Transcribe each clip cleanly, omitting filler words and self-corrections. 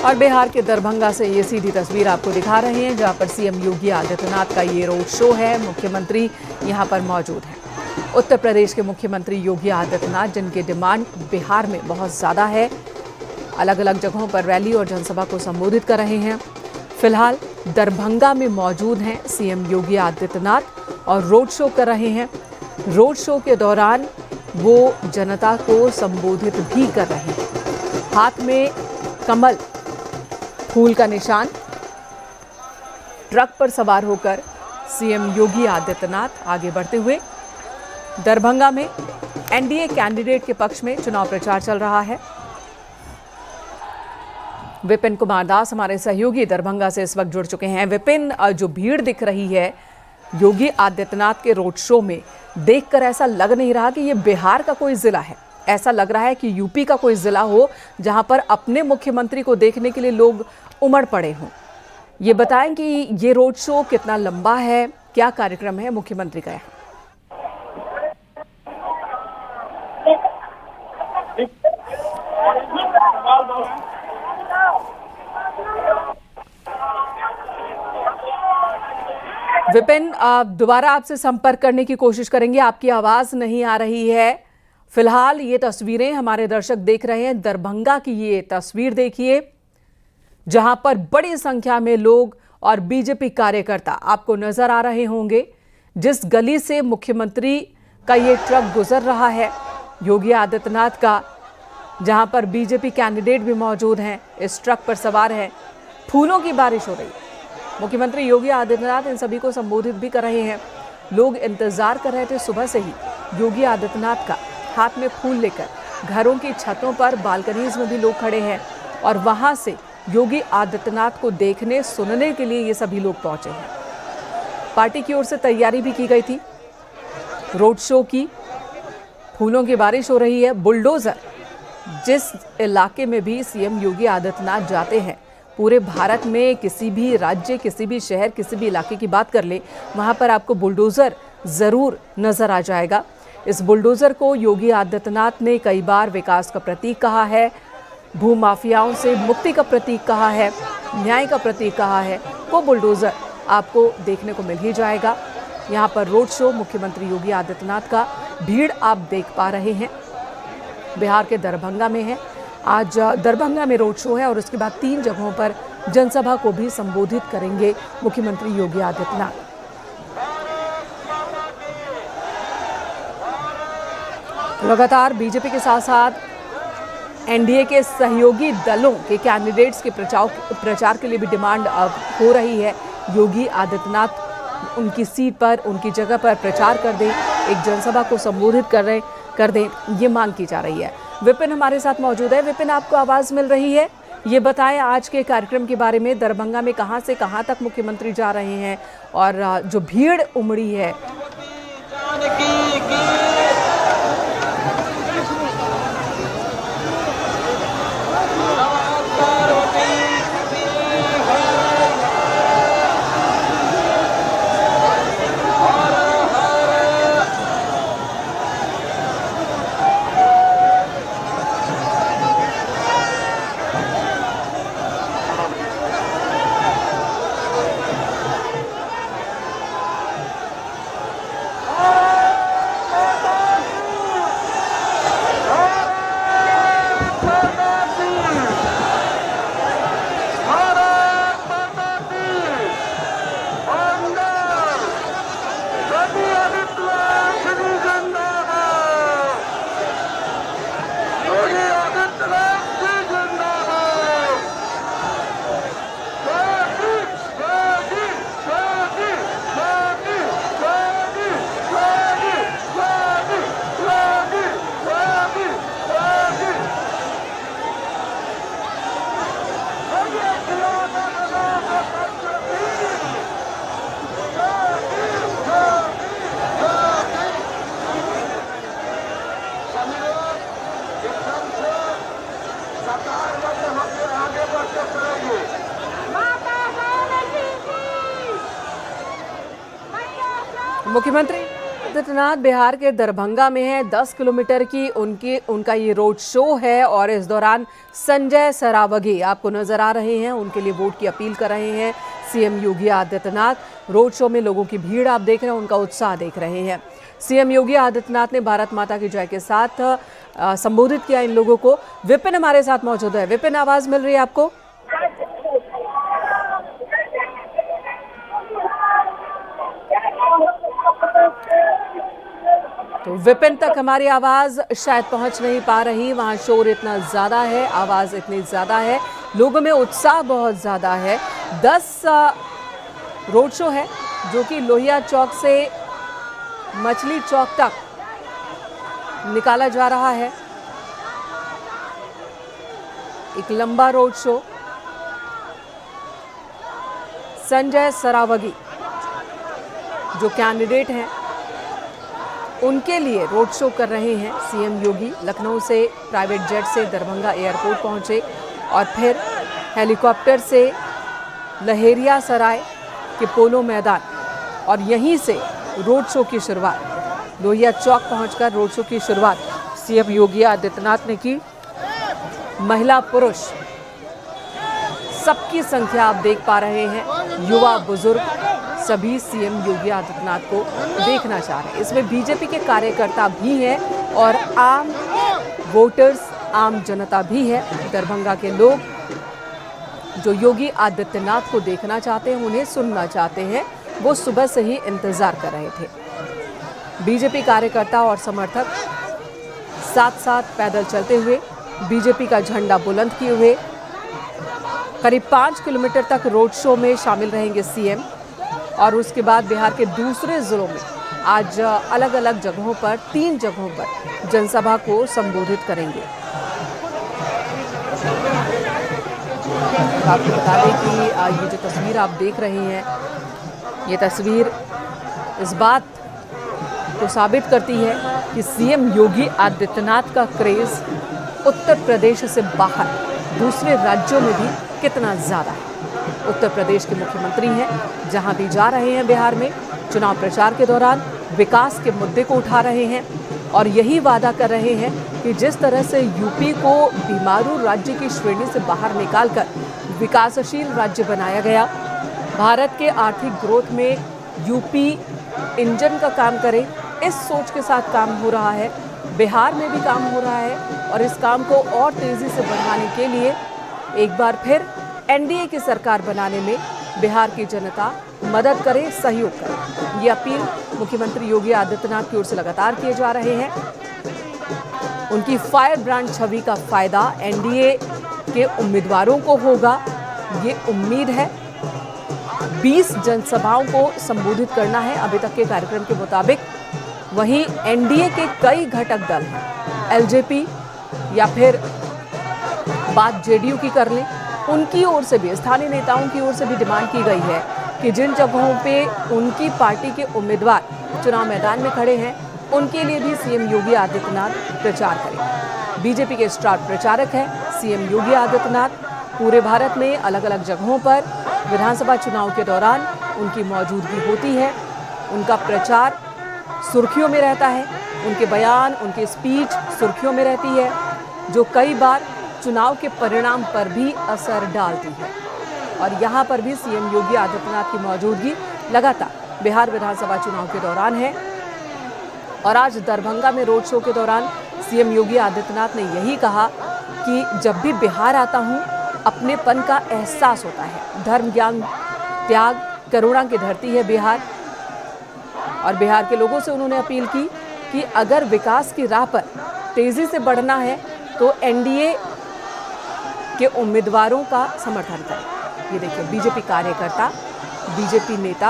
और बिहार के दरभंगा से ये सीधी तस्वीर आपको दिखा रहे हैं, जहां पर सीएम योगी आदित्यनाथ का ये रोड शो है। मुख्यमंत्री यहां पर मौजूद हैं। उत्तर प्रदेश के मुख्यमंत्री योगी आदित्यनाथ, जिनकी डिमांड बिहार में बहुत ज़्यादा है, अलग अलग जगहों पर रैली और जनसभा को संबोधित कर रहे हैं। फिलहाल दरभंगा में मौजूद हैं सीएम योगी आदित्यनाथ और रोड शो कर रहे हैं। रोड शो के दौरान वो जनता को संबोधित भी कर रहे हैं। हाथ में कमल फूल का निशान, ट्रक पर सवार होकर सीएम योगी आदित्यनाथ आगे बढ़ते हुए। दरभंगा में एनडीए कैंडिडेट के पक्ष में चुनाव प्रचार चल रहा है। विपिन कुमार दास हमारे सहयोगी दरभंगा से इस वक्त जुड़ चुके हैं। विपिन, जो भीड़ दिख रही है योगी आदित्यनाथ के रोड शो में, देखकर ऐसा लग नहीं रहा कि ये बिहार का कोई जिला है। ऐसा लग रहा है कि यूपी का कोई जिला हो, जहां पर अपने मुख्यमंत्री को देखने के लिए लोग उमड़ पड़े हों। ये बताएं कि ये रोड शो कितना लंबा है, क्या कार्यक्रम है मुख्यमंत्री का यहाँ? विपिन, दोबारा आपसे संपर्क करने की कोशिश करेंगे, आपकी आवाज नहीं आ रही है। फिलहाल ये तस्वीरें हमारे दर्शक देख रहे हैं। दरभंगा की ये तस्वीर देखिए, जहां पर बड़ी संख्या में लोग और बीजेपी कार्यकर्ता आपको नजर आ रहे होंगे। जिस गली से मुख्यमंत्री का ये ट्रक गुजर रहा है योगी आदित्यनाथ का, जहां पर बीजेपी कैंडिडेट भी मौजूद हैं, इस ट्रक पर सवार हैं। फूलों की बारिश हो रही है। मुख्यमंत्री योगी आदित्यनाथ इन सभी को संबोधित भी कर रहे हैं। लोग इंतजार कर रहे थे सुबह से ही योगी आदित्यनाथ का। हाथ में फूल लेकर घरों की छतों पर, बालकनीज में भी लोग खड़े हैं और वहां से योगी आदित्यनाथ को देखने, सुनने के लिए ये सभी लोग पहुंचे हैं। पार्टी की ओर से तैयारी भी की गई थी रोड शो की। फूलों की बारिश हो रही है। बुलडोजर जिस इलाके में भी सीएम योगी आदित्यनाथ जाते हैं, पूरे भारत में किसी भी राज्य, किसी भी शहर, किसी भी इलाके की बात कर ले, वहां पर आपको बुलडोजर जरूर नजर आ जाएगा। इस बुलडोजर को योगी आदित्यनाथ ने कई बार विकास का प्रतीक कहा है, भूमाफियाओं से मुक्ति का प्रतीक कहा है, न्याय का प्रतीक कहा है। वो बुलडोजर आपको देखने को मिल ही जाएगा। यहाँ पर रोड शो मुख्यमंत्री योगी आदित्यनाथ का, भीड़ आप देख पा रहे हैं, बिहार के दरभंगा में है। आज दरभंगा में रोड शो है और उसके बाद 3 जगहों पर जनसभा को भी संबोधित करेंगे मुख्यमंत्री योगी आदित्यनाथ। लगातार बीजेपी के साथ साथ एनडीए के सहयोगी दलों के कैंडिडेट्स के प्रचार के लिए भी डिमांड हो रही है। योगी आदित्यनाथ उनकी सीट पर, उनकी जगह पर प्रचार कर दें, एक जनसभा को संबोधित कर दें, ये मांग की जा रही है। विपिन हमारे साथ मौजूद है। विपिन, आपको आवाज मिल रही है? ये बताएं आज के कार्यक्रम के बारे में। दरभंगा में कहां से कहां तक मुख्यमंत्री जा रहे हैं और जो भीड़ उमड़ी है? आदित्यनाथ बिहार के दरभंगा में है। 10 किलोमीटर की उनका ये रोड शो है और इस दौरान संजय सरावगी आपको नजर आ रहे हैं। उनके लिए वोट की अपील कर रहे हैं CM Yogi Adityanath. Road show में लोगों की भीड़ आप देख रहे हैं, उनका उत्साह देख रहे हैं। सीएम योगी आदित्यनाथ ने भारत माता की जय के साथ संबोधित किया इन लोगों को। विपिन हमारे साथ मौजूद है। विपिन, आवाज मिल रही है आपको? तो विपिन तक हमारी आवाज शायद पहुंच नहीं पा रही। वहां शोर इतना ज्यादा है, आवाज इतनी ज्यादा है, लोगों में उत्साह बहुत ज्यादा है। 10 रोड शो है जो कि लोहिया चौक से मछली चौक तक निकाला जा रहा है। एक लंबा रोड शो। संजय सरावगी जो कैंडिडेट हैं उनके लिए रोड शो कर रहे हैं सीएम योगी। लखनऊ से प्राइवेट जेट से दरभंगा एयरपोर्ट पहुंचे और फिर हेलीकॉप्टर से लहेरिया सराय के पोलो मैदान और यहीं से रोड शो की शुरुआत। लोहिया चौक पहुंचकर रोड शो की शुरुआत सीएम योगी आदित्यनाथ ने की। महिला पुरुष सबकी संख्या आप देख पा रहे हैं, युवा बुजुर्ग सभी सीएम योगी आदित्यनाथ को देखना चाह रहे हैं। इसमें बीजेपी के कार्यकर्ता भी हैं और आम वोटर्स, आम जनता भी है। दरभंगा के लोग जो योगी आदित्यनाथ को देखना चाहते हैं, उन्हें सुनना चाहते हैं, वो सुबह से ही इंतजार कर रहे थे। बीजेपी कार्यकर्ता और समर्थक साथ साथ पैदल चलते हुए बीजेपी का झंडा बुलंद किए हुए करीब 5 किलोमीटर तक रोड शो में शामिल रहेंगे सीएम। और उसके बाद बिहार के दूसरे जिलों में आज अलग अलग जगहों पर 3 जगहों पर जनसभा को संबोधित करेंगे। आपको बता दें कि ये जो तस्वीर आप देख रहे हैं, ये तस्वीर इस बात को साबित करती है कि सीएम योगी आदित्यनाथ का क्रेज उत्तर प्रदेश से बाहर दूसरे राज्यों में भी कितना ज़्यादा है। उत्तर प्रदेश के मुख्यमंत्री हैं, जहां भी जा रहे हैं बिहार में चुनाव प्रचार के दौरान विकास के मुद्दे को उठा रहे हैं और यही वादा कर रहे हैं कि जिस तरह से यूपी को बीमारू राज्य की श्रेणी से बाहर निकालकर विकासशील राज्य बनाया गया, भारत के आर्थिक ग्रोथ में यूपी इंजन का काम करे, इस सोच के साथ काम हो रहा है। बिहार में भी काम हो रहा है और इस काम को और तेज़ी से बढ़ाने के लिए एक बार फिर एनडीए की सरकार बनाने में बिहार की जनता मदद करे, सहयोग करे। ये अपील मुख्यमंत्री योगी आदित्यनाथ की ओर से लगातार किए जा रहे हैं। उनकी फायर ब्रांड छवि का फायदा एनडीए के उम्मीदवारों को होगा, ये उम्मीद है। 20 जनसभाओं को संबोधित करना है अभी तक के कार्यक्रम के मुताबिक। वहीं एनडीए के कई घटक दल हैं, एलजेपी या फिर बात जेडीयू की कर लें, उनकी ओर से भी, स्थानीय नेताओं की ओर से भी डिमांड की गई है कि जिन जगहों पे उनकी पार्टी के उम्मीदवार चुनाव मैदान में खड़े हैं, उनके लिए भी सीएम योगी आदित्यनाथ प्रचार करें। बीजेपी के स्टार प्रचारक हैं सीएम योगी आदित्यनाथ। पूरे भारत में अलग अलग जगहों पर विधानसभा चुनाव के दौरान उनकी मौजूदगी होती है। उनका प्रचार सुर्खियों में रहता है, उनके बयान, उनकी स्पीच सुर्खियों में रहती है, जो कई बार चुनाव के परिणाम पर भी असर डालती है। और यहाँ पर भी सीएम योगी आदित्यनाथ की मौजूदगी लगातार बिहार विधानसभा चुनाव के दौरान है। और आज दरभंगा में रोड शो के दौरान सीएम योगी आदित्यनाथ ने यही कहा कि जब भी बिहार आता हूँ, अपनेपन का एहसास होता है। धर्म, ज्ञान, त्याग, करुणा की धरती है बिहार। और बिहार के लोगों से उन्होंने अपील की कि अगर विकास की राह पर तेजी से बढ़ना है तो एनडीए के उम्मीदवारों का समर्थन करें। ये देखिए, बीजेपी कार्यकर्ता, बीजेपी नेता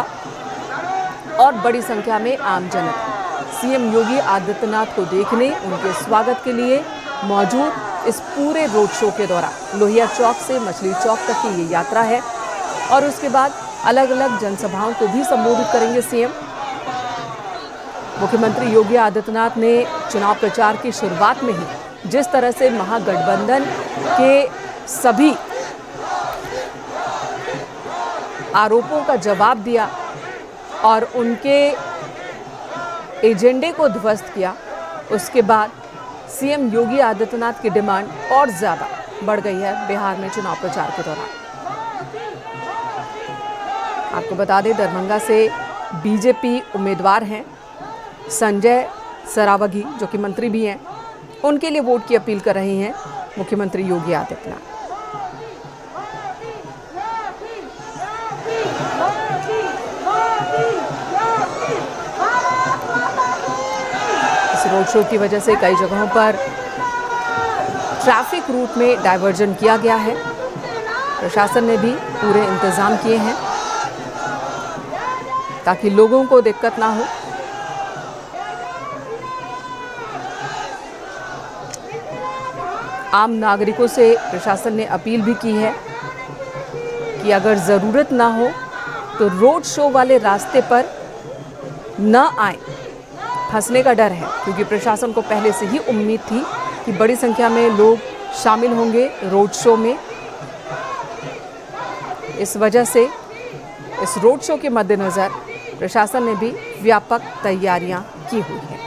और बड़ी संख्या में आम जनता सीएम योगी आदित्यनाथ को देखने, उनके स्वागत के लिए मौजूद इस पूरे रोड शो के दौरान। लोहिया चौक से मछली चौक तक की ये यात्रा है और उसके बाद अलग अलग जनसभाओं को भी संबोधित करेंगे सीएम। मुख्यमंत्री योगी आदित्यनाथ ने चुनाव प्रचार की शुरुआत में ही जिस तरह से महागठबंधन के सभी आरोपों का जवाब दिया और उनके एजेंडे को ध्वस्त किया, उसके बाद सीएम योगी आदित्यनाथ की डिमांड और ज्यादा बढ़ गई है बिहार में चुनाव प्रचार के दौरान। आपको बता दें, दरभंगा से बीजेपी उम्मीदवार हैं संजय सरावगी, जो कि मंत्री भी हैं, उनके लिए वोट की अपील कर रहे हैं मुख्यमंत्री योगी आदित्यनाथ। इस रोड शो की वजह से कई जगहों पर ट्रैफिक रूट में डायवर्जन किया गया है। प्रशासन ने भी पूरे इंतजाम किए हैं ताकि लोगों को दिक्कत ना हो। आम नागरिकों से प्रशासन ने अपील भी की है कि अगर ज़रूरत ना हो तो रोड शो वाले रास्ते पर न आए। फंसने का डर है, क्योंकि प्रशासन को पहले से ही उम्मीद थी कि बड़ी संख्या में लोग शामिल होंगे रोड शो में। इस वजह से इस रोड शो के मद्देनज़र प्रशासन ने भी व्यापक तैयारियां की हुई हैं।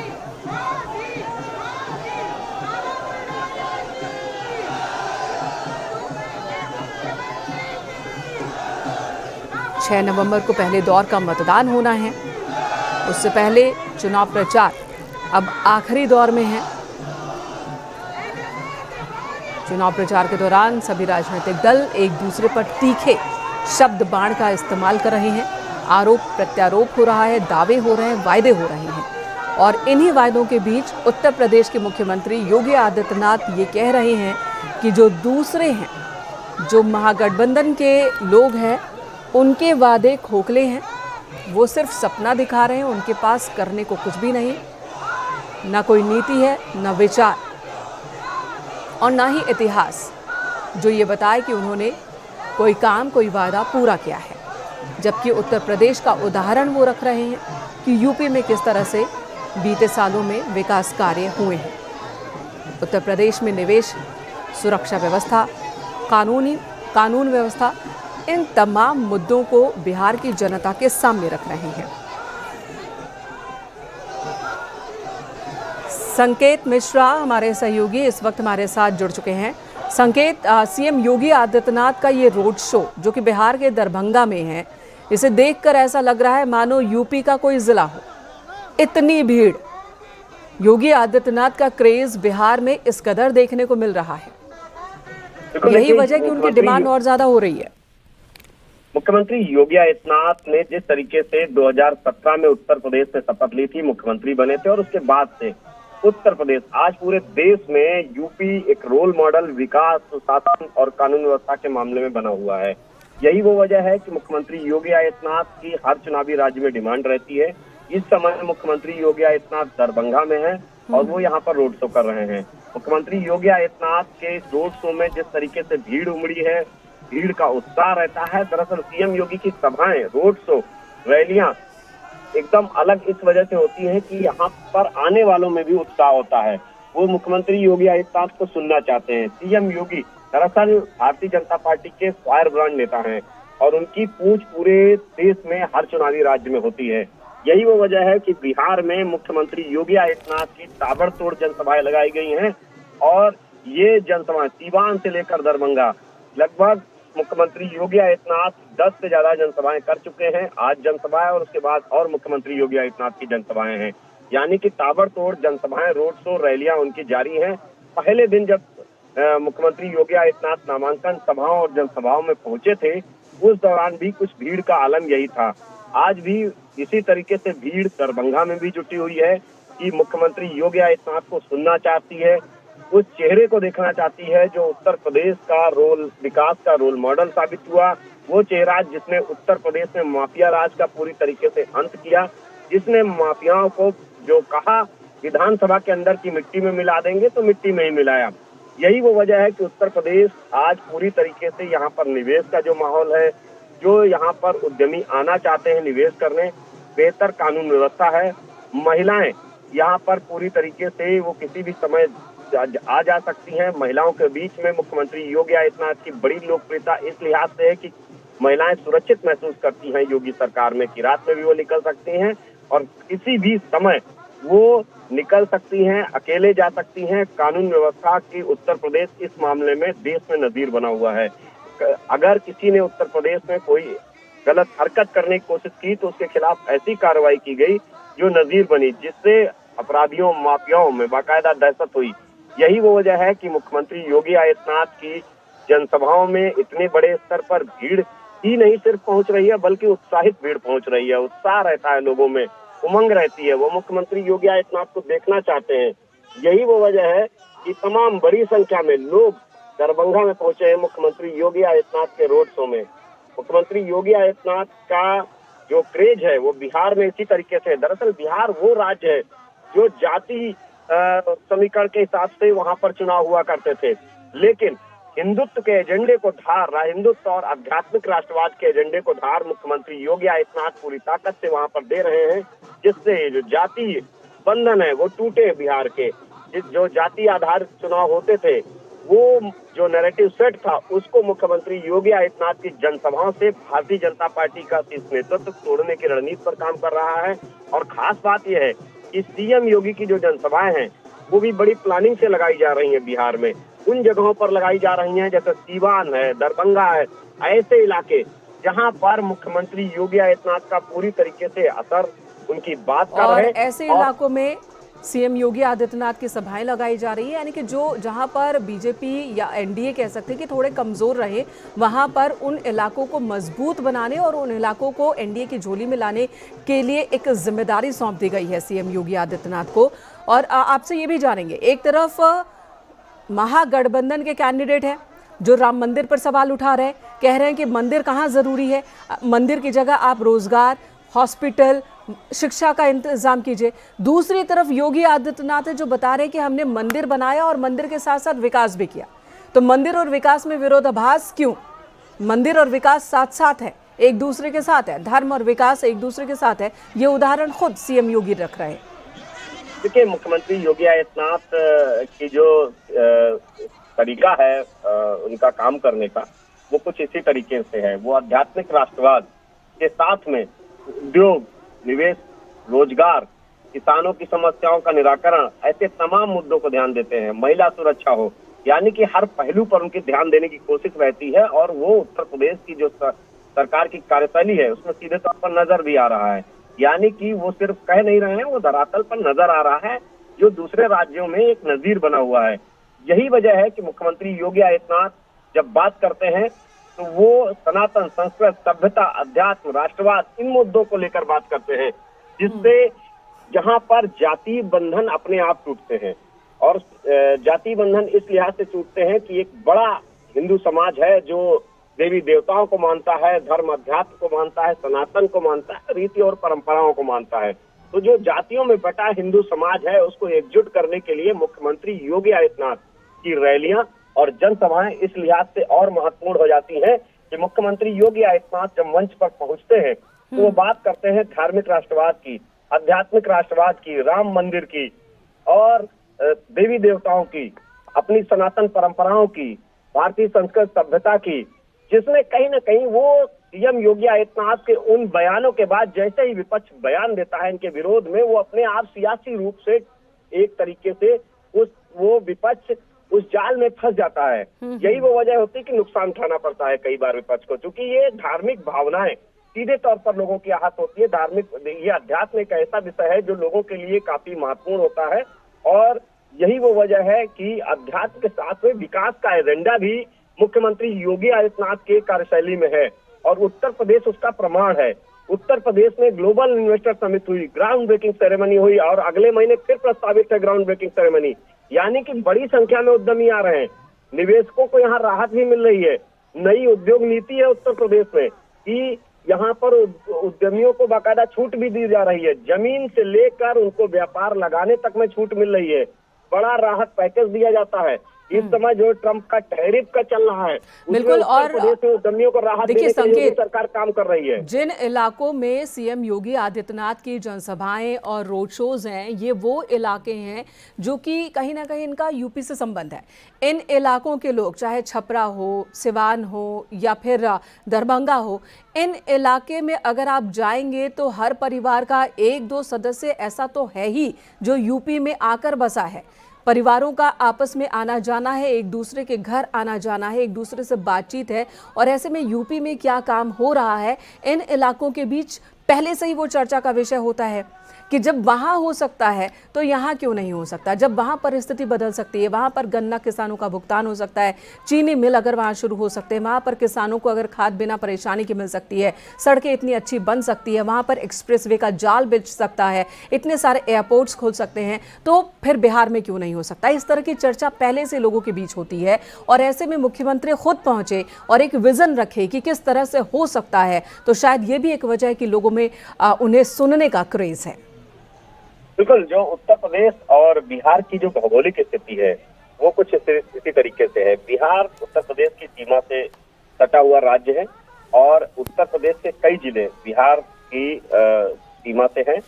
6 नवंबर को पहले दौर का मतदान होना है। उससे पहले चुनाव प्रचार अब आखिरी दौर में है। चुनाव प्रचार के दौरान सभी राजनीतिक दल एक दूसरे पर तीखे शब्द बाण का इस्तेमाल कर रहे हैं। आरोप प्रत्यारोप हो रहा है, दावे हो रहे हैं, वायदे हो रहे हैं। और इन्हीं वायदों के बीच उत्तर प्रदेश के मुख्यमंत्री योगी आदित्यनाथ ये कह रहे हैं कि जो दूसरे हैं, जो महागठबंधन के लोग हैं, उनके वादे खोखले हैं, वो सिर्फ सपना दिखा रहे हैं, उनके पास करने को कुछ भी नहीं, ना कोई नीति है, ना विचार और ना ही इतिहास जो ये बताए कि उन्होंने कोई काम, कोई वादा पूरा किया है। जबकि उत्तर प्रदेश का उदाहरण वो रख रहे हैं कि यूपी में किस तरह से बीते सालों में विकास कार्य हुए हैं। उत्तर प्रदेश में निवेश, सुरक्षा व्यवस्था, कानून व्यवस्था, इन तमाम मुद्दों को बिहार की जनता के सामने रख रहे हैं। संकेत मिश्रा हमारे सहयोगी इस वक्त हमारे साथ जुड़ चुके हैं। संकेत, सीएम योगी आदित्यनाथ का ये रोड शो जो कि बिहार के दरभंगा में है, इसे देखकर ऐसा लग रहा है मानो यूपी का कोई जिला हो। इतनी भीड़, योगी आदित्यनाथ का क्रेज बिहार में इस कदर देखने को मिल रहा है। यही वजह कि उनकी डिमांड और ज्यादा हो रही है। मुख्यमंत्री योगी आदित्यनाथ ने जिस तरीके से 2017 में उत्तर प्रदेश से शपथ ली थी, मुख्यमंत्री बने थे, और उसके बाद से उत्तर प्रदेश आज पूरे देश में यूपी एक रोल मॉडल विकास, सुशासन और कानून व्यवस्था के मामले में बना हुआ है। यही वो वजह है कि मुख्यमंत्री योगी आदित्यनाथ की हर चुनावी राज्य में डिमांड रहती है। इस समय मुख्यमंत्री योगी आदित्यनाथ दरभंगा में हैं और वो यहाँ पर रोड शो कर रहे हैं। मुख्यमंत्री योगी आदित्यनाथ के इस रोड शो में जिस तरीके से भीड़ उमड़ी है, भीड़ का उत्साह रहता है। दरअसल सीएम योगी की सभाएं, रोड शो, रैलियां एकदम अलग इस वजह से होती है कि यहाँ पर आने वालों में भी उत्साह होता है। वो मुख्यमंत्री योगी आदित्यनाथ को सुनना चाहते हैं। सीएम योगी दरअसल भारतीय जनता पार्टी के फायर ब्रांड नेता हैं और उनकी पूछ पूरे देश में हर चुनावी राज्य में होती है। यही वो वजह है कि बिहार में मुख्यमंत्री योगी आदित्यनाथ की ताबड़तोड़ जनसभाएं लगाई गई हैं और ये जनसभाएं सीवान से लेकर दरभंगा लगभग मुख्यमंत्री योगी आदित्यनाथ 10 से ज्यादा जनसभाएं कर चुके हैं। आज जनसभा है और उसके बाद और मुख्यमंत्री योगी आदित्यनाथ की जनसभाएं हैं, यानी कि ताबड़तोड़ जनसभाएं, रोड शो, रैलियां उनकी जारी हैं। पहले दिन जब मुख्यमंत्री योगी आदित्यनाथ नामांकन सभाओं और जनसभाओं में पहुंचे थे, उस दौरान भी कुछ भीड़ का आलम यही था। आज भी इसी तरीके से भीड़ दरभंगा में भी जुटी हुई है कि मुख्यमंत्री योगी आदित्यनाथ को सुनना चाहती है, उस चेहरे को देखना चाहती है जो उत्तर प्रदेश का विकास का रोल मॉडल साबित हुआ। वो चेहरा जिसने उत्तर प्रदेश में माफिया राज का पूरी तरीके से अंत किया, जिसने माफियाओं को जो कहा विधानसभा के अंदर की मिट्टी में मिला देंगे तो मिट्टी में ही मिलाया। यही वो वजह है कि उत्तर प्रदेश आज पूरी तरीके से यहाँ पर निवेश का जो माहौल है, जो यहाँ पर उद्यमी आना चाहते हैं निवेश करने, बेहतर कानून व्यवस्था है, महिलाएं यहाँ पर पूरी तरीके से वो किसी भी समय आ जा सकती हैं। महिलाओं के बीच में मुख्यमंत्री योगी आदित्यनाथ की बड़ी लोकप्रियता इस लिहाज से है कि महिलाएं सुरक्षित महसूस करती हैं योगी सरकार में कि रात में भी वो निकल सकती हैं और किसी भी समय वो निकल सकती हैं, अकेले जा सकती हैं। कानून व्यवस्था की उत्तर प्रदेश इस मामले में देश में नजीर बना हुआ है। अगर किसी ने उत्तर प्रदेश में कोई गलत हरकत करने की कोशिश की तो उसके खिलाफ ऐसी कार्रवाई की गई जो नजीर बनी, जिससे अपराधियों माफियाओं में बाकायदा दहशत हुई। यही वो वजह है कि मुख्यमंत्री योगी आदित्यनाथ की जनसभाओं में इतने बड़े स्तर पर भीड़ ही नहीं सिर्फ पहुंच रही है, बल्कि उत्साहित भीड़ पहुंच रही है। उत्साह रहता है लोगों में, उमंग रहती है। वो मुख्यमंत्री योगी आदित्यनाथ को देखना चाहते हैं। यही वो वजह है कि तमाम बड़ी संख्या में लोग दरभंगा में पहुंचे हैं मुख्यमंत्री योगी आदित्यनाथ के रोड शो में। मुख्यमंत्री योगी आदित्यनाथ का जो क्रेज है वो बिहार में इसी तरीके से है। दरअसल बिहार वो राज्य है जो जाति समीकरण के हिसाब से वहां पर चुनाव हुआ करते थे, लेकिन हिंदुत्व के एजेंडे को धार, हिंदुत्व और आध्यात्मिक राष्ट्रवाद के एजेंडे को धार मुख्यमंत्री योगी आदित्यनाथ पूरी ताकत से वहां पर दे रहे हैं, जिससे जो जाति बंधन है वो टूटे। बिहार के जो जाति आधारित चुनाव होते थे, वो जो नैरेटिव सेट था उसको मुख्यमंत्री योगी आदित्यनाथ की जनसभाओं से भारतीय जनता पार्टी का शीर्ष नेतृत्व तोड़ने की रणनीति पर काम कर रहा है। और खास बात यह है कि सीएम योगी की जो जनसभाएं हैं वो भी बड़ी प्लानिंग से लगाई जा रही है। बिहार में उन जगहों पर लगाई जा रही हैं जैसे सीवान है, दरभंगा है, ऐसे इलाके जहां पर मुख्यमंत्री योगी आदित्यनाथ का पूरी तरीके से असर उनकी बात का और है। ऐसे इलाकों में सीएम योगी आदित्यनाथ की सभाएं लगाई जा रही है, यानी कि जो जहां पर बीजेपी या एनडीए कह सकते हैं कि थोड़े कमजोर रहे, वहां पर उन इलाकों को मजबूत बनाने और उन इलाकों को एनडीए की झोली में लाने के लिए एक जिम्मेदारी सौंप दी गई है सीएम योगी आदित्यनाथ को। और आपसे ये भी जानेंगे, एक तरफ महागठबंधन के कैंडिडेट हैं जो राम मंदिर पर सवाल उठा रहे हैं, कह रहे हैं कि मंदिर कहाँ जरूरी है, मंदिर की जगह आप रोजगार, हॉस्पिटल, शिक्षा का इंतजाम कीजिए। दूसरी तरफ योगी आदित्यनाथ है जो बता रहे हैं कि हमने मंदिर बनाया और मंदिर के साथ साथ विकास भी किया। तो मंदिर और विकास में विरोधाभास क्यों? मंदिर और विकास साथ साथ है, एक दूसरे के साथ है, धर्म और विकास एक दूसरे के साथ है। ये उदाहरण खुद सीएम योगी रख रहे हैं। देखिए, मुख्यमंत्री योगी आदित्यनाथ की जो तरीका है उनका काम करने का, वो कुछ इसी तरीके से है। वो आध्यात्मिक राष्ट्रवाद के साथ में उद्योग, निवेश, रोजगार, किसानों की समस्याओं का निराकरण, ऐसे तमाम मुद्दों को ध्यान देते हैं। महिला सुरक्षा हो, यानी कि हर पहलू पर उनकी ध्यान देने की कोशिश रहती है। और वो उत्तर प्रदेश की जो सरकार की कार्यशैली है उसमें सीधे तौर पर नजर भी आ रहा है। यानी कि वो सिर्फ कह नहीं रहे हैं, वो धरातल पर नजर आ रहा है, जो दूसरे राज्यों में एक नजीर बना हुआ है। यही वजह है कि मुख्यमंत्री योगी आदित्यनाथ जब बात करते हैं तो वो सनातन, संस्कृत, सभ्यता, अध्यात्म, राष्ट्रवाद, इन मुद्दों को लेकर बात करते हैं, जिससे जहां पर जाति बंधन अपने आप टूटते हैं। और जाति बंधन इस लिहाज से टूटते हैं कि एक बड़ा हिंदू समाज है जो देवी देवताओं को मानता है, धर्म अध्यात्म को मानता है, सनातन को मानता है, रीति और परंपराओं को मानता है। तो जो जातियों में बटा हिंदू समाज है उसको एकजुट करने के लिए मुख्यमंत्री योगी आदित्यनाथ की रैलियां और जनसभाएं इस लिहाज से और महत्वपूर्ण हो जाती हैं कि मुख्यमंत्री योगी आदित्यनाथ जब मंच पर पहुंचते हैं तो वो बात करते हैं धार्मिक राष्ट्रवाद की, आध्यात्मिक राष्ट्रवाद की, राम मंदिर की और देवी देवताओं की, अपनी सनातन परंपराओं की, भारतीय संस्कृत सभ्यता की, जिसमें कहीं ना कहीं वो सीएम योगी आदित्यनाथ के उन बयानों के बाद जैसे ही विपक्ष बयान देता है इनके विरोध में, वो अपने आप सियासी रूप से एक तरीके से वो विपक्ष उस जाल में फंस जाता है। यही वो वजह होती है कि नुकसान उठाना पड़ता है कई बार विपक्ष को, क्योंकि ये धार्मिक भावनाएं सीधे तौर पर लोगों की आहत होती है। ये अध्यात्म एक ऐसा विषय है जो लोगों के लिए काफी महत्वपूर्ण होता है। और यही वो वजह है कि अध्यात्म के साथ में विकास का एजेंडा भी मुख्यमंत्री योगी आदित्यनाथ के कार्यशैली में है और उत्तर प्रदेश उसका प्रमाण है। उत्तर प्रदेश में ग्लोबल इन्वेस्टर समिट हुई, ग्राउंड ब्रेकिंग सेरेमनी हुई और अगले महीने फिर प्रस्तावित है ग्राउंड ब्रेकिंग सेरेमनी। यानी कि बड़ी संख्या में उद्यमी आ रहे हैं, निवेशकों को यहाँ राहत भी मिल रही है। नई उद्योग नीति है उत्तर प्रदेश में कि यहाँ पर उद्यमियों को बाकायदा छूट भी दी जा रही है, जमीन से लेकर उनको व्यापार लगाने तक में छूट मिल रही है, बड़ा राहत पैकेज दिया जाता है। इस समय जो ट्रंप का टैरिफ का चल रहा है, बिल्कुल। और उत्तर प्रदेश में उद्यमियों को राहत देखिए, देने के लिए संकेत, सरकार काम कर रही है। जिन इलाकों में सीएम योगी आदित्यनाथ की जनसभाएं और रोड शोज हैं, ये वो इलाके हैं जो कि कहीं ना कहीं इनका यूपी से संबंध है। इन इलाकों के लोग, चाहे छपरा हो, सिवान हो या फिर दरभंगा हो, इन इलाके में अगर आप जाएंगे तो हर परिवार का एक दो सदस्य ऐसा तो है ही जो यूपी में आकर बसा है। परिवारों का आपस में आना जाना है, एक दूसरे के घर आना जाना है, एक दूसरे से बातचीत है। और ऐसे में यूपी में क्या काम हो रहा है इन इलाकों के बीच पहले से ही वो चर्चा का विषय होता है कि जब वहाँ हो सकता है तो यहाँ क्यों नहीं हो सकता। जब वहाँ परिस्थिति बदल सकती है, वहाँ पर गन्ना किसानों का भुगतान हो सकता है, चीनी मिल अगर वहाँ शुरू हो सकते हैं, वहाँ पर किसानों को अगर खाद बिना परेशानी की मिल सकती है, सड़कें इतनी अच्छी बन सकती है, वहाँ पर एक्सप्रेसवे का जाल बिछ सकता है, इतने सारे एयरपोर्ट्स खुल सकते हैं, तो फिर बिहार में क्यों नहीं हो सकता। इस तरह की चर्चा पहले से लोगों के बीच होती है। और ऐसे में मुख्यमंत्री खुद पहुंचे और एक विजन रखे कि किस तरह से हो सकता है, तो शायद ये भी एक वजह है कि लोगों में उन्हें सुनने का क्रेज है। बिल्कुल, जो उत्तर प्रदेश और बिहार की जो भौगोलिक स्थिति है वो कुछ इसी तरीके से है। बिहार उत्तर प्रदेश की सीमा से सटा हुआ राज्य है और उत्तर प्रदेश के कई जिले बिहार की सीमा से हैं।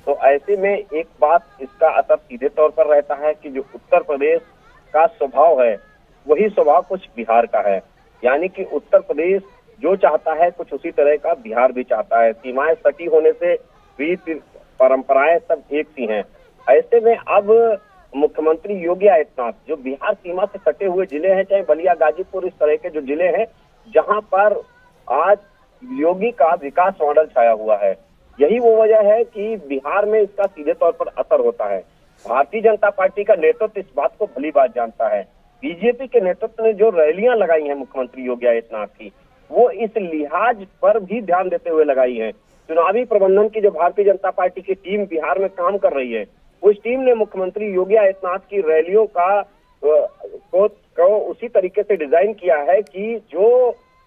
तो ऐसे में एक बात इसका असर सीधे तौर पर रहता है कि जो उत्तर प्रदेश का स्वभाव है वही स्वभाव कुछ बिहार का है। यानी कि उत्तर प्रदेश जो चाहता है कुछ उसी तरह का बिहार भी चाहता है। सीमाएं सटी होने से रीति परंपराएं सब एक सी हैं। ऐसे में अब मुख्यमंत्री योगी आदित्यनाथ जो बिहार सीमा से सटे हुए जिले हैं, चाहे बलिया, गाजीपुर, इस तरह के जो जिले हैं जहां पर आज योगी का विकास मॉडल छाया हुआ है, यही वो वजह है कि बिहार में इसका सीधे तौर पर असर होता है। भारतीय जनता पार्टी का नेतृत्व इस बात को भली बात जानता है। बीजेपी के नेतृत्व ने जो रैलियां लगाई हैं मुख्यमंत्री योगी आदित्यनाथ की, वो इस लिहाज पर भी ध्यान देते हुए लगाई है। चुनावी प्रबंधन की जो भारतीय जनता पार्टी की टीम बिहार में काम कर रही है, उस टीम ने मुख्यमंत्री योगी आदित्यनाथ की रैलियों का को उसी तरीके से डिजाइन किया है कि जो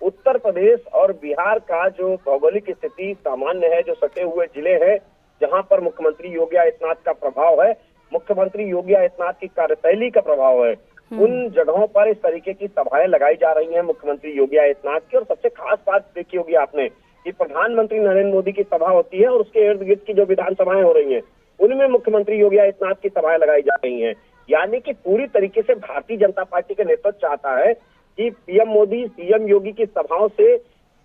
उत्तर प्रदेश और बिहार का जो भौगोलिक स्थिति सामान्य है, जो सटे हुए जिले हैं जहां पर मुख्यमंत्री योगी आदित्यनाथ का प्रभाव है, मुख्यमंत्री योगी आदित्यनाथ की कार्यशैली का प्रभाव है, उन जगहों पर इस तरीके की सभाएं लगाई जा रही हैं मुख्यमंत्री योगी आदित्यनाथ की। और सबसे खास बात देखी होगी आपने कि प्रधानमंत्री नरेंद्र मोदी की सभा होती है और उसके इर्द गिर्द की जो विधानसभाएं हो रही हैं उनमें मुख्यमंत्री योगी आदित्यनाथ की सभाएं लगाई जा रही हैं। यानी कि पूरी तरीके से भारतीय जनता पार्टी का नेतृत्व चाहता है कि पीएम मोदी, सीएम योगी की सभाओं से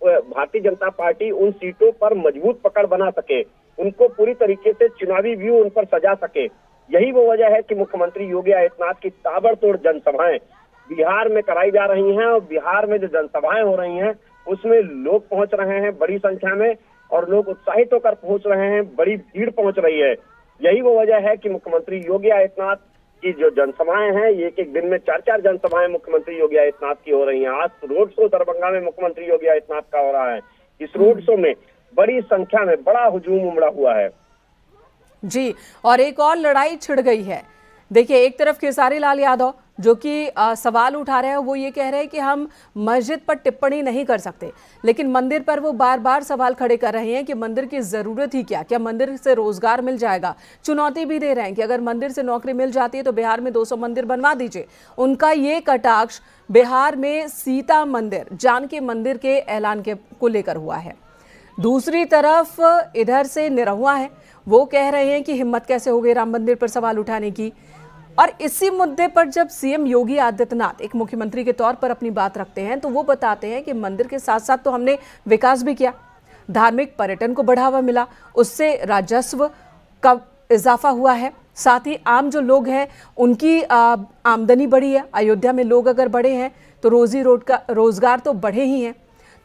भारतीय जनता पार्टी उन सीटों पर मजबूत पकड़ बना सके, उनको पूरी तरीके से चुनावी व्यू उन पर सजा सके। यही वो वजह है कि मुख्यमंत्री योगी आदित्यनाथ की ताबड़तोड़ जनसभाएं बिहार में कराई जा रही हैं। और बिहार में जो जनसभाएं हो रही हैं उसमें लोग पहुंच रहे हैं बड़ी संख्या में और लोग उत्साहित होकर पहुंच रहे हैं, बड़ी भीड़ पहुंच रही है। यही वो वजह है कि मुख्यमंत्री योगी आदित्यनाथ की जो जनसभाएं हैं, ये एक दिन में 4-4 जनसभाएं मुख्यमंत्री योगी आदित्यनाथ की हो रही हैं। आज रोड शो दरभंगा में मुख्यमंत्री योगी आदित्यनाथ का हो रहा है। इस रोड शो में बड़ी संख्या में बड़ा हुजूम उमड़ा हुआ है जी। और एक और लड़ाई छिड़ गई है। देखिए, एक तरफ खेसारी लाल यादव जो कि सवाल उठा रहे हैं, वो ये कह रहे हैं कि हम मस्जिद पर टिप्पणी नहीं कर सकते, लेकिन मंदिर पर वो बार बार सवाल खड़े कर रहे हैं कि मंदिर की ज़रूरत ही क्या मंदिर से रोजगार मिल जाएगा। चुनौती भी दे रहे हैं कि अगर मंदिर से नौकरी मिल जाती है तो बिहार में 200 मंदिर बनवा दीजिए। उनका ये कटाक्ष बिहार में सीता मंदिर, जानकी मंदिर के ऐलान को लेकर हुआ है। दूसरी तरफ इधर से निरहुआ है, वो कह रहे हैं कि हिम्मत कैसे हो गई राम मंदिर पर सवाल उठाने की। और इसी मुद्दे पर जब सीएम योगी आदित्यनाथ एक मुख्यमंत्री के तौर पर अपनी बात रखते हैं तो वो बताते हैं कि मंदिर के साथ साथ तो हमने विकास भी किया, धार्मिक पर्यटन को बढ़ावा मिला, उससे राजस्व का इजाफा हुआ है, साथ ही आम जो लोग हैं उनकी आमदनी बढ़ी है। अयोध्या में लोग अगर बढ़े हैं तो रोजगार तो बढ़े ही हैं।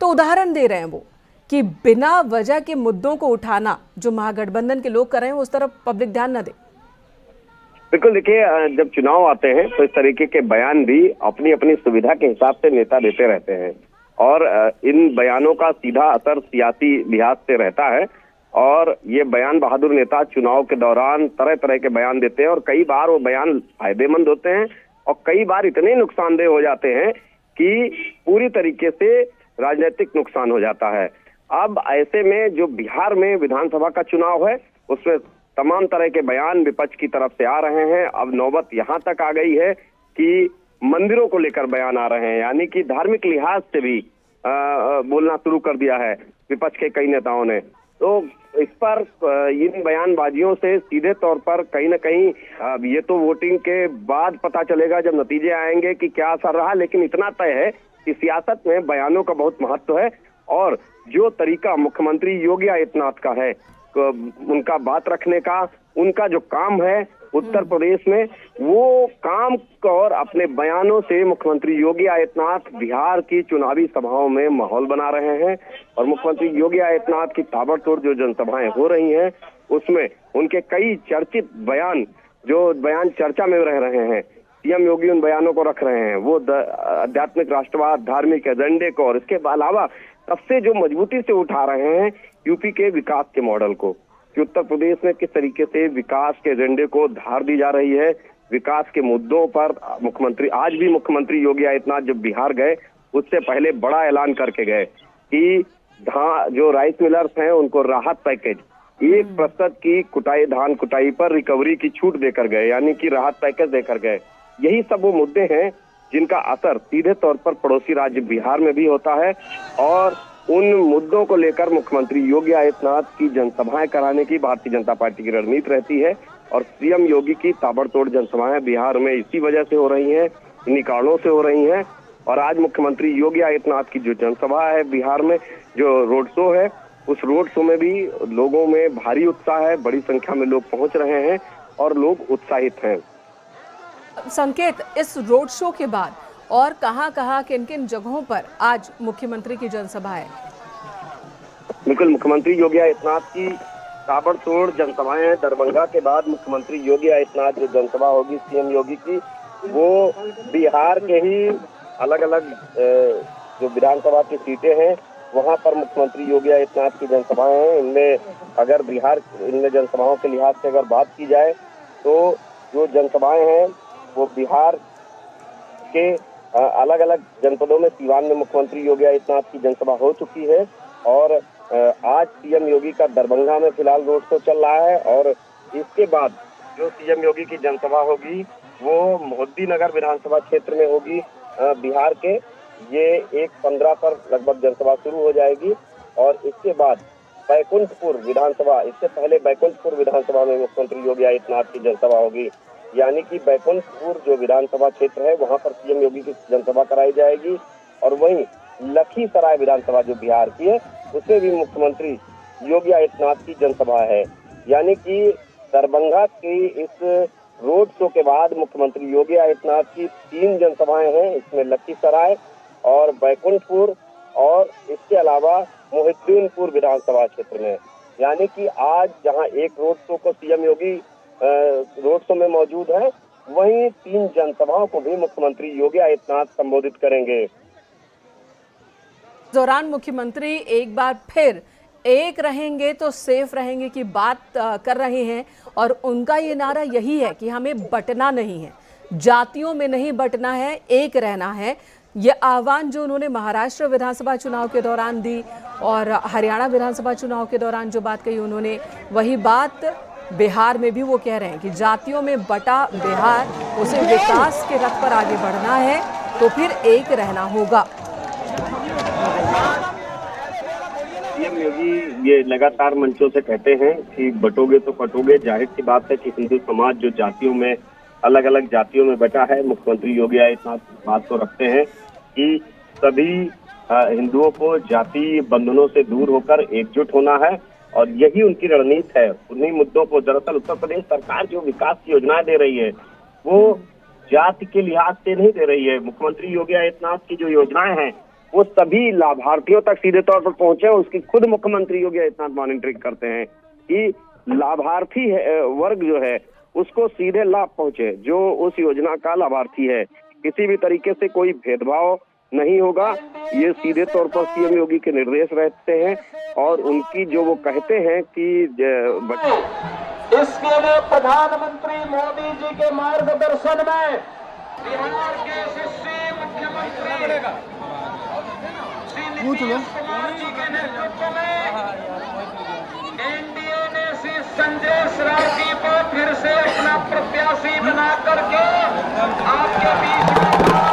तो उदाहरण दे रहे हैं वो कि बिना वजह के मुद्दों को उठाना जो महागठबंधन के लोग कर रहे हैं उस तरफ पब्लिक ध्यान न दे। बिल्कुल, देखिए, जब चुनाव आते हैं तो इस तरीके के बयान भी अपनी अपनी सुविधा के हिसाब से नेता देते रहते हैं और इन बयानों का सीधा असर सियासी लिहाज से रहता है। और ये बयान बहादुर नेता चुनाव के दौरान तरह तरह के बयान देते हैं और कई बार वो बयान फायदेमंद होते हैं और कई बार इतने नुकसानदेह हो जाते हैं कि पूरी तरीके से राजनीतिक नुकसान हो जाता है। अब ऐसे में जो बिहार में विधानसभा का चुनाव है उसमें तमाम तरह के बयान विपक्ष की तरफ से आ रहे हैं। अब नौबत यहाँ तक आ गई है कि मंदिरों को लेकर बयान आ रहे हैं, यानी कि धार्मिक लिहाज से भी बोलना शुरू कर दिया है विपक्ष के कई नेताओं ने। तो इस पर इन बयानबाजियों से सीधे तौर पर कहीं ना कहीं ये तो वोटिंग के बाद पता चलेगा जब नतीजे आएंगे कि क्या असर रहा, लेकिन इतना तय है कि सियासत में बयानों का बहुत महत्व है और जो तरीका मुख्यमंत्री योगी आदित्यनाथ का है उनका बात रखने का, उनका जो काम है उत्तर प्रदेश में, वो काम और अपने बयानों से मुख्यमंत्री योगी आदित्यनाथ बिहार की चुनावी सभाओं में माहौल बना रहे हैं। और मुख्यमंत्री योगी आदित्यनाथ की ताबड़तोड़ जो जनसभाएं हो रही हैं उसमें उनके कई चर्चित बयान चर्चा में रह रहे हैं। सीएम योगी उन बयानों को रख रहे हैं, वो आध्यात्मिक राष्ट्रवाद, धार्मिक एजेंडे को, और इसके अलावा सबसे जो मजबूती से उठा रहे हैं यूपी के विकास के मॉडल को, कि उत्तर प्रदेश में किस तरीके से विकास के एजेंडे को धार दी जा रही है। विकास के मुद्दों पर आज भी मुख्यमंत्री योगी आदित्यनाथ जब बिहार गए उससे पहले बड़ा ऐलान करके गए कि जो राइस मिलर्स हैं उनको राहत पैकेज, 1% की धान कुटाई पर रिकवरी की छूट देकर गए, यानी कि राहत पैकेज देकर गए। यही सब वो मुद्दे हैं जिनका असर सीधे तौर पर पड़ोसी राज्य बिहार में भी होता है और उन मुद्दों को लेकर मुख्यमंत्री योगी आदित्यनाथ की जनसभाएं कराने की भारतीय जनता पार्टी की रणनीति रहती है। और सीएम योगी की ताबड़तोड़ जनसभाएं बिहार में इसी वजह से हो रही हैं, इन्हीं कारणों से हो रही हैं। और आज मुख्यमंत्री योगी आदित्यनाथ की जो जनसभा है बिहार में, जो रोड शो है, उस रोड शो में भी लोगों में भारी उत्साह है, बड़ी संख्या में लोग पहुंच रहे हैं और लोग उत्साहित हैं। संकेत, इस रोड शो के बाद और कहां किन किन जगहों पर आज मुख्यमंत्री की जनसभा है? बिल्कुल, मुख्यमंत्री योगी आदित्यनाथ की ताबड़तोड़ जनसभाएं हैं। दरभंगा के बाद मुख्यमंत्री योगी आदित्यनाथ जो जनसभा होगी सीएम योगी की, वो बिहार के ही अलग अलग जो विधानसभा की सीटें हैं वहां पर मुख्यमंत्री योगी आदित्यनाथ की जनसभाएं हैं। इनमें जनसभाओं के लिहाज से अगर बात की जाए तो जो जनसभाएं हैं वो बिहार के अलग अलग जनपदों में, सीवान में मुख्यमंत्री योगी आदित्यनाथ की जनसभा हो चुकी है और आज सीएम योगी का दरभंगा में फिलहाल रोड शो चल रहा है। और इसके बाद जो सीएम योगी की जनसभा होगी वो मोहद्दीनगर विधानसभा क्षेत्र में होगी बिहार के। ये 1:15 पर लगभग जनसभा शुरू हो जाएगी और इसके बाद बैकुंठपुर विधानसभा, इससे पहले बैकुंठपुर विधानसभा में मुख्यमंत्री योगी आदित्यनाथ की जनसभा होगी, यानी कि बैकुंठपुर जो विधानसभा क्षेत्र है वहां पर सीएम योगी की जनसभा कराई जाएगी। और वहीं लखीसराय विधानसभा जो बिहार की है उसमें भी मुख्यमंत्री योगी आदित्यनाथ की जनसभा है। यानी कि दरभंगा की इस रोड शो के बाद मुख्यमंत्री योगी आदित्यनाथ की 3 जनसभाएं हैं, इसमें लखीसराय और बैकुंठपुर और इसके अलावा मोहिद्दीनपुर विधानसभा क्षेत्र में। यानी कि आज जहां एक रोड शो को सीएम योगी रोड शो में मौजूद है, वहीं 3 जनसभाओं को भी मुख्यमंत्री योगी आदित्यनाथ संबोधित करेंगे। इस दौरान मुख्यमंत्री एक बार फिर एक रहेंगे तो सेफ रहेंगे की बात कर रहे हैं और उनका ये नारा यही है कि हमें बंटना नहीं है, जातियों में नहीं बंटना है, एक रहना है। ये आह्वान जो उन्होंने महाराष्ट्र विधानसभा चुनाव के दौरान दी और हरियाणा विधानसभा चुनाव के दौरान जो बात कही उन्होंने, वही बात बिहार में भी वो कह रहे हैं कि जातियों में बटा बिहार, उसे विकास के रथ पर आगे बढ़ना है तो फिर एक रहना होगा। सीएम योगी ये लगातार मंचों से कहते हैं कि बटोगे तो कटोगे। जाहिर सी बात है कि हिंदू समाज जो जातियों में, अलग अलग जातियों में बटा है, मुख्यमंत्री योगी आदित्यनाथ बात तो रखते हैं कि सभी हिंदुओं को जाति बंधनों से दूर होकर एकजुट होना है और यही उनकी रणनीति है। उन्हीं मुद्दों को, दरअसल उत्तर प्रदेश सरकार जो विकास की योजनाएं दे रही है वो जाति के लिहाज से नहीं दे रही है। मुख्यमंत्री योगी आदित्यनाथ की जो योजनाएं हैं वो सभी लाभार्थियों तक सीधे तौर पर पहुंचे। उसकी खुद मुख्यमंत्री योगी आदित्यनाथ मॉनिटरिंग करते हैं कि लाभार्थी वर्ग जो है उसको सीधे लाभ पहुंचे, जो उस योजना का लाभार्थी है। किसी भी तरीके से कोई भेदभाव नहीं होगा, ये सीधे तौर पर सीएम योगी के निर्देश रहते हैं और उनकी जो वो कहते हैं कि इसके लिए प्रधानमंत्री मोदी जी के मार्गदर्शन में बिहार के यशस्वी मुख्यमंत्री श्री नीतीश कुमार जी के नेतृत्व में एनडीए ने श्री संजय राउत को फिर से अपना प्रत्याशी बना करके आपके बीच में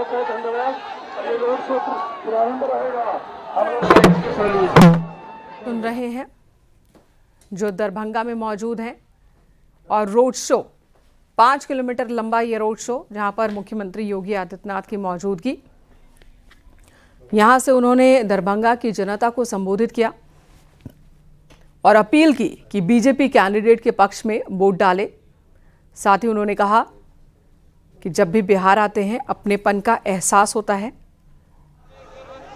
बहुत बहुत धन्यवाद। ये रोड शो प्रारंभ रहेगा हम लोग के लिए। सुन रहे हैं जो दरभंगा में मौजूद हैं और रोड शो 5 किलोमीटर लंबा ये रोड शो, जहां पर मुख्यमंत्री योगी आदित्यनाथ की मौजूदगी। यहां से उन्होंने दरभंगा की जनता को संबोधित किया और अपील की कि बीजेपी कैंडिडेट के पक्ष में वोट डाले। साथ ही उन्होंने कहा कि जब भी बिहार आते हैं अपनेपन का एहसास होता है।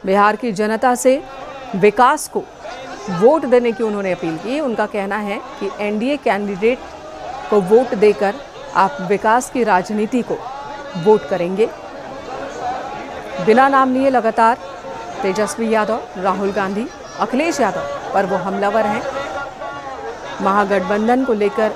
बिहार की जनता से विकास को वोट देने की उन्होंने अपील की। उनका कहना है कि एनडीए कैंडिडेट को वोट देकर आप विकास की राजनीति को वोट करेंगे। बिना नाम लिए लगातार तेजस्वी यादव, राहुल गांधी, अखिलेश यादव पर वो हमलावर हैं। महागठबंधन को लेकर